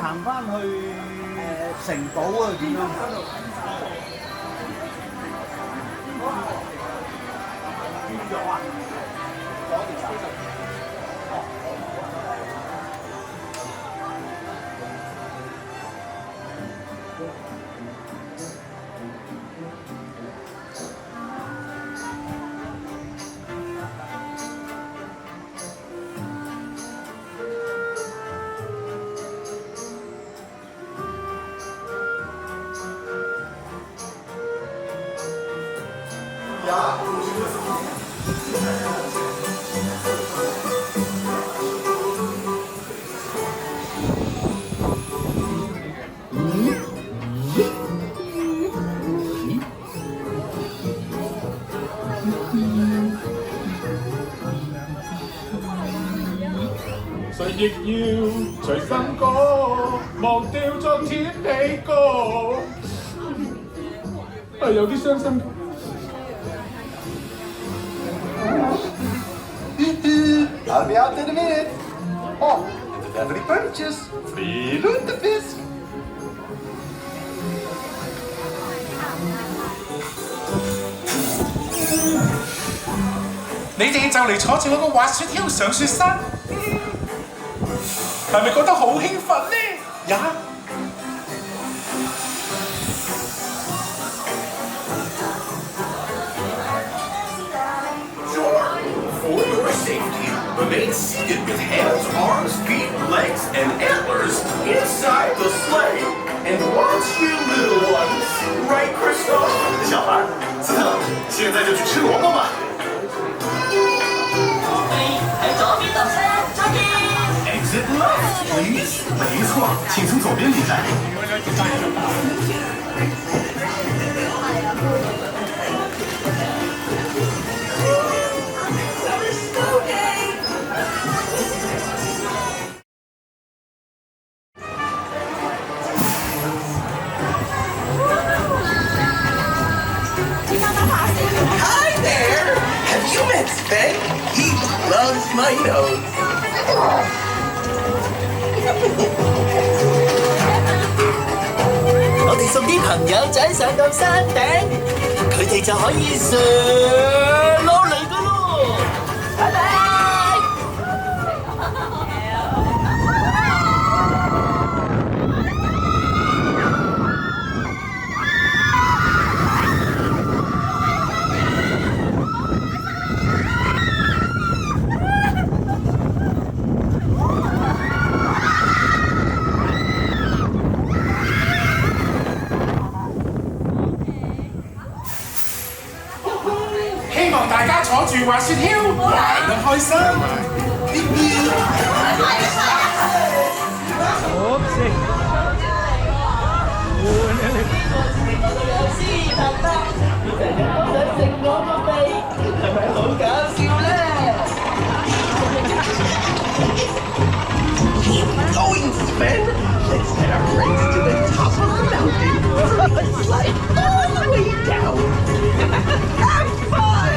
行翻去城堡啊？點樣？咗啊！誰亦要隨心歌，忘掉昨天你歌，係有啲傷心。I'll be out in a minute. Oh, the Beverly Birches. Free Lundefisk. 你哋就嚟坐住我個滑雪橇上雪山，係咪覺得好興奮呢？呀！ For your safety, remain seated with hands, arms, feet, legs, and antlers inside the sleigh and watch your little ones. Right, Christoph? 小孩，斯特，现在就去吃萝卜吧。喺左邊落車，再見。 Exit left, please. 没错，请从左边离开。Hi there! Have you met Sven? He loves my nose. 我哋送啲朋友仔上到山頂，佢哋就可以上落嚟噶咯。拜拜。希望大家坐住滑雪橇玩得開心。Keep going, Sven. Let's get our friends to the top of the mountain. Slide all the way down. Have fun!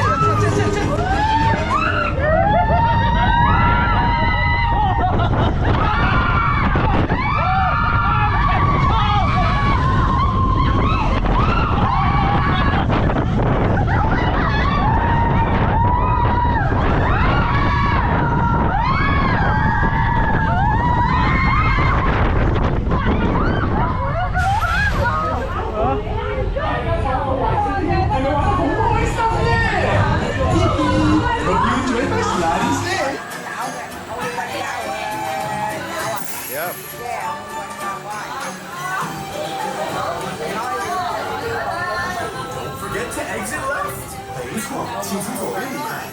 没错，请从左边离开。